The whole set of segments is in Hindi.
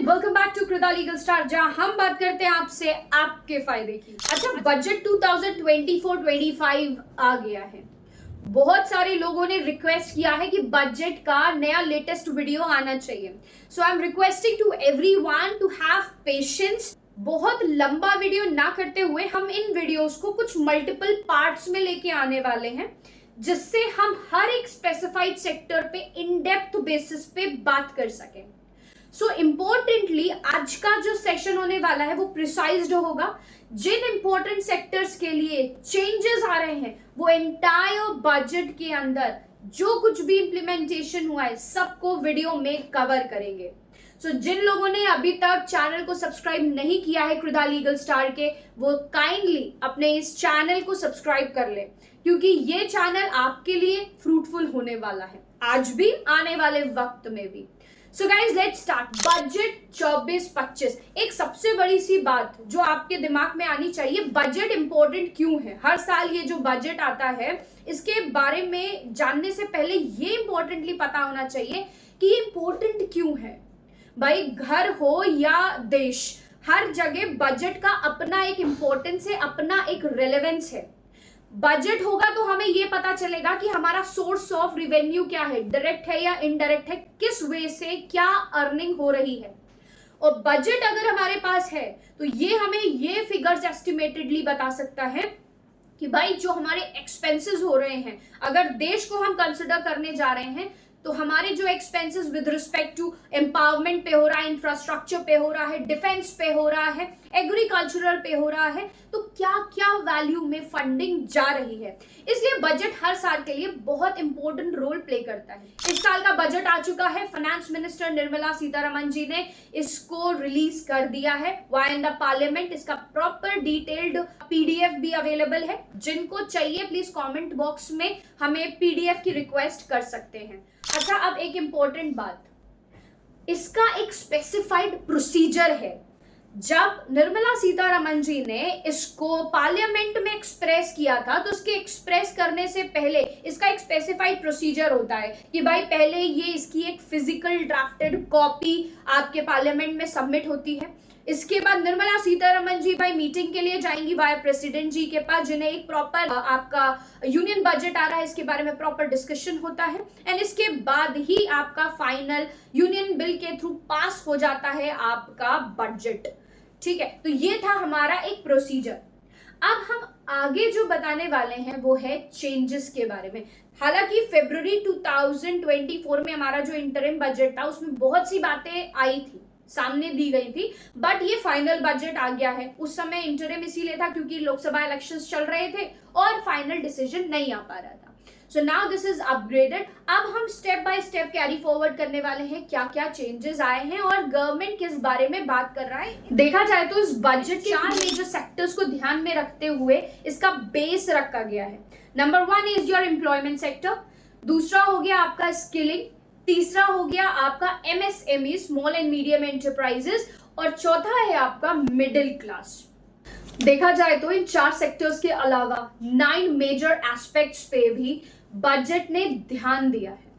एंड वेलकम बैक टू कृदा लीगल स्टार, जहां हम बात करते हैं आपसे आपके फायदे की। अच्छा, बजट 2024-25 आ गया है। बहुत सारे लोगों ने रिक्वेस्ट किया है कि बजट का नया लेटेस्ट वीडियो आना चाहिए। So I am requesting to everyone to have patience. बहुत लंबा वीडियो ना करते हुए हम इन वीडियोस को कुछ मल्टीपल पार्ट्स में लेके आने वाले हैं, जिससे हम हर एक स्पेसिफाइड सेक्टर पे इन डेप्थ बेसिस पे बात कर सकें। सो इम्पोर्टेंटली आज का जो सेशन होने वाला है वो प्रिसाइज्ड होगा। जिन इंपॉर्टेंट सेक्टर्स के लिए चेंजेस आ रहे हैं वो एंटायर बजट के अंदर जो कुछ भी इंप्लीमेंटेशन हुआ है सबको वीडियो में कवर करेंगे। सो जिन लोगों ने अभी तक चैनल को सब्सक्राइब नहीं किया है कृदा लीगल स्टार के, वो काइंडली अपने इस चैनल को सब्सक्राइब कर ले, क्योंकि ये चैनल आपके लिए फ्रूटफुल होने वाला है आज भी, आने वाले वक्त में भी। So guys let's start. Budget 24-25, एक सबसे बड़ी सी बात जो आपके दिमाग में आनी चाहिए, बजट इंपॉर्टेंट क्यों है। हर साल ये जो बजट आता है इसके बारे में जानने से पहले ये इंपॉर्टेंटली पता होना चाहिए कि इंपॉर्टेंट क्यों है। भाई घर हो या देश, हर जगह बजट का अपना एक इंपॉर्टेंस है, अपना एक रेलेवेंस है। बजट होगा तो हमें यह पता चलेगा कि हमारा सोर्स ऑफ रिवेन्यू क्या है, डायरेक्ट है या इनडायरेक्ट है, किस वे से क्या अर्निंग हो रही है। और बजट अगर हमारे पास है तो ये हमें ये फिगर्स एस्टिमेटेडली बता सकता है कि भाई जो हमारे एक्सपेंसेस हो रहे हैं, अगर देश को हम कंसिडर करने जा रहे हैं तो हमारे जो expenses with respect to empowerment पे हो रहा है, इंफ्रास्ट्रक्चर पे हो रहा है, डिफेंस पे हो रहा है, एग्रीकल्चरल पे हो रहा है, तो क्या क्या वैल्यू में फंडिंग जा रही है। इसलिए बजट हर साल के लिए बहुत इंपॉर्टेंट रोल प्ले करता है। इस साल का बजट आ चुका है, फाइनेंस मिनिस्टर निर्मला सीतारमण जी ने इसको रिलीज कर दिया है वाया इन द पार्लियामेंट। इसका प्रॉपर डिटेल्ड पीडीएफ भी अवेलेबल है। जिनको चाहिए प्लीज कमेंट बॉक्स में हमें पीडीएफ की रिक्वेस्ट कर सकते हैं। अच्छा, अब एक इंपॉर्टेंट बात, इसका एक स्पेसिफाइड प्रोसीजर है। जब निर्मला सीतारमण जी ने इसको पार्लियामेंट में एक्सप्रेस किया था तो उसके एक्सप्रेस करने से पहले इसका एक स्पेसिफाइड प्रोसीजर होता है कि भाई पहले ये इसकी एक फिजिकल ड्राफ्टेड कॉपी आपके पार्लियामेंट में सबमिट होती है। इसके बाद निर्मला सीतारमण जी भाई मीटिंग के लिए जाएंगी वाया प्रेसिडेंट जी के पास, जिन्हें एक प्रॉपर आपका यूनियन बजट आ रहा है इसके बारे में प्रॉपर डिस्कशन होता है, एंड इसके बाद ही आपका फाइनल यूनियन बिल के थ्रू पास हो जाता है आपका बजट। ठीक है, तो ये था हमारा एक प्रोसीजर। अब हम आगे जो बताने वाले हैं वो है चेंजेस के बारे में। हालांकि फरवरी 2024 में हमारा जो इंटरिम बजट था उसमें बहुत सी बातें आई थी, सामने दी गई थी, बट ये फाइनल बजट आ गया है। उस समय इंटरिम इसीलिए था क्योंकि लोकसभा इलेक्शंस चल रहे थे और फाइनल डिसीजन नहीं आ पा रहा था। So now this is upgraded. अब हम step by step carry forward करने वाले हैं क्या क्या चेंजेस आए हैं और गवर्नमेंट किस बारे में बात कर रहा है। देखा जाए तो इस बजट के 4 मेजर सेक्टर्स को ध्यान में रखते हुए इसका बेस रखा गया है। Number 1 is your employment sector, दूसरा हो गया आपका स्किलिंग, तीसरा हो गया आपका MSME small and medium enterprises, और चौथा है आपका मिडिल क्लास। देखा जाए तो इन 4 सेक्टर्स के अलावा 9 मेजर एस्पेक्ट्स पे भी बजट ने ध्यान दिया है।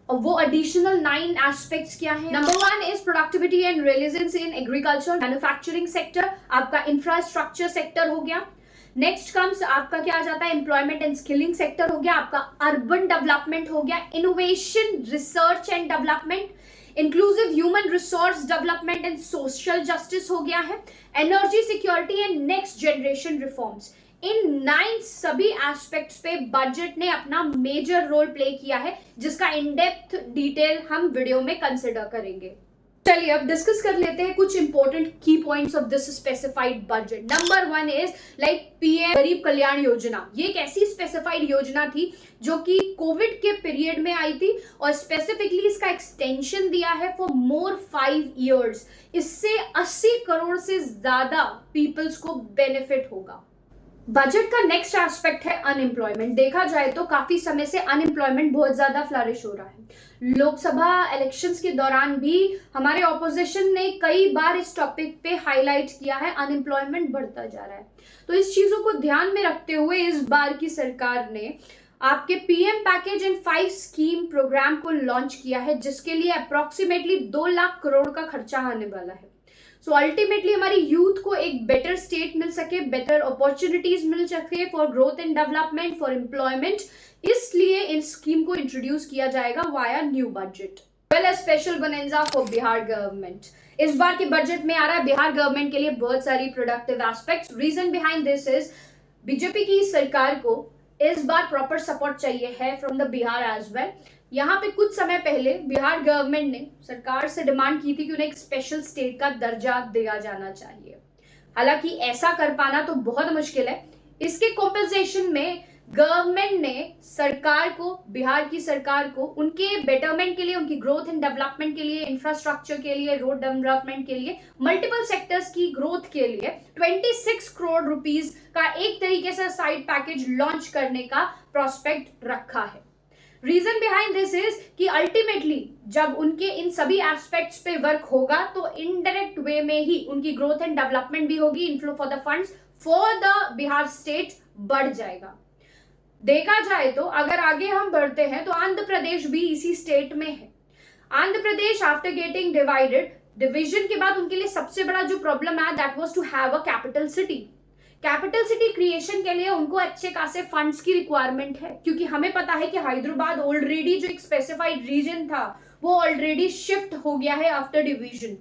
और वो एडिशनल 9 एस्पेक्ट्स क्या है? Number 1 is productivity and resilience in agriculture, manufacturing sector, आपका इंफ्रास्ट्रक्चर सेक्टर हो गया। नेक्स्ट कम्स आपका क्या आ जाता है, एम्प्लॉयमेंट एंड स्किलिंग सेक्टर हो गया, आपका अर्बन डेवलपमेंट हो गया, innovation research and development, inclusive human resource development and social justice हो गया है, energy security and next generation reforms. इन 9 सभी एस्पेक्ट्स पे बजट ने अपना मेजर रोल प्ले किया है, जिसका इन डेप्थ डिटेल हम वीडियो में कंसिडर करेंगे। चलिए अब डिस्कस कर लेते हैं कुछ इंपॉर्टेंट की points of this specified budget. Number 1 is like PM गरीब कल्याण योजना। ये एक ऐसी स्पेसिफाइड योजना थी जो कि कोविड के पीरियड में आई थी और स्पेसिफिकली इसका एक्सटेंशन दिया है फॉर मोर 5 इयर्स। इससे 80 करोड़ से ज्यादा पीपल्स को बेनिफिट होगा। बजट का नेक्स्ट एस्पेक्ट है अनएम्प्लॉयमेंट। देखा जाए तो काफी समय से अनएम्प्लॉयमेंट बहुत ज्यादा फ्लरिश हो रहा है। लोकसभा इलेक्शंस के दौरान भी हमारे ऑपोजिशन ने कई बार इस टॉपिक पे हाईलाइट किया है, अनएम्प्लॉयमेंट बढ़ता जा रहा है। तो इस चीजों को ध्यान में रखते हुए इस बार की सरकार ने आपके पीएम पैकेज इन 5 स्कीम प्रोग्राम को लॉन्च किया है, जिसके लिए अप्रोक्सीमेटली 2 लाख करोड़ का खर्चा आने वाला है। सो अल्टीमेटली हमारी यूथ को एक बेटर स्टेट मिल सके, बेटर अपॉर्चुनिटीज मिल सके for growth and development, for employment, इसलिए इन स्कीम को इंट्रोड्यूस किया जाएगा via new budget. Well, special bonanza for Bihar government. इस बार के बजट में आ रहा है बिहार गवर्नमेंट के लिए बहुत सारी productive aspects. Reason behind this is BJP की सरकार को इस बार प्रॉपर सपोर्ट चाहिए है from the Bihar as well. यहाँ पे कुछ समय पहले बिहार गवर्नमेंट ने सरकार से डिमांड की थी कि उन्हें एक स्पेशल स्टेट का दर्जा दिया जाना चाहिए। हालांकि ऐसा कर पाना तो बहुत मुश्किल है। इसके कॉम्पेंसेशन में गवर्नमेंट ने सरकार को, बिहार की सरकार को, उनके बेटरमेंट के लिए, उनकी ग्रोथ एंड डेवलपमेंट के लिए, इंफ्रास्ट्रक्चर के लिए, रोड डेवलपमेंट के लिए, मल्टीपल सेक्टर्स की ग्रोथ के लिए 26 करोड़ रुपीस का एक तरीके से साइड पैकेज लॉन्च करने का प्रोस्पेक्ट रखा है। रीजन बिहाइंड दिस इज कि अल्टीमेटली जब उनके इन सभी एस्पेक्ट्स पे वर्क होगा तो इनडायरेक्ट वे में ही उनकी ग्रोथ एंड डेवलपमेंट भी होगी, inflow for the funds for the Bihar state बढ़ जाएगा। देखा जाए तो अगर आगे हम बढ़ते हैं तो आंध्र प्रदेश भी इसी स्टेट में है। Andhra Pradesh after getting divided, division के बाद उनके लिए सबसे बड़ा जो प्रॉब्लम है that was to have a capital city. Capital city creation के लिए उनको अच्छे खासे फंड्स की रिक्वायरमेंट है, क्योंकि हमें पता है कि हैदराबाद ऑलरेडी जो एक स्पेसिफाइड रीजन था वो ऑलरेडी शिफ्ट हो गया है आफ्टर डिवीजन।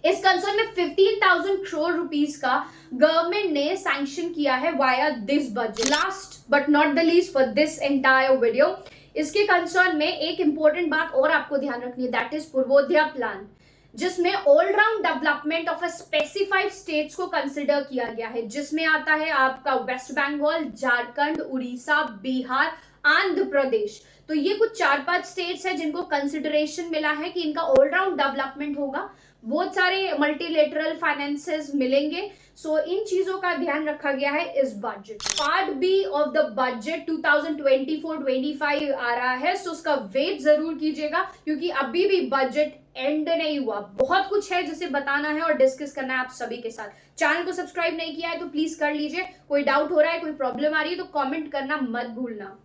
इस कंसर्न में 15,000 करोड़ रुपीस का गवर्नमेंट ने सैंक्शन किया है via this budget. Last but not the least for this entire video, इसके कंसर्न में एक इंपॉर्टेंट बात और आपको ध्यान रखनी है, दैट इज पूर्वोदया प्लान, जिसमें all-round development of a specified states को कंसिडर किया गया है, जिसमें आता है आपका वेस्ट बंगाल, झारखंड, उड़ीसा, बिहार, आंध्र प्रदेश। तो ये कुछ 4-5 स्टेट्स है जिनको कंसिडरेशन मिला है कि इनका ऑलराउंड डेवलपमेंट होगा, बहुत सारे मल्टीलेटरल फाइनेंसेस मिलेंगे। सो इन चीजों का ध्यान रखा गया है इस budget. Part B of the budget 2024-25 आ रहा है, सो उसका वेट जरूर कीजिएगा, क्योंकि अभी भी बजट एंड नहीं हुआ। बहुत कुछ है जिसे बताना है और डिस्कस करना है आप सभी के साथ। चैनल को सब्सक्राइब नहीं किया है तो प्लीज कर लीजिए। कोई डाउट हो रहा है, कोई प्रॉब्लम आ रही है तो कमेंट करना मत भूलना।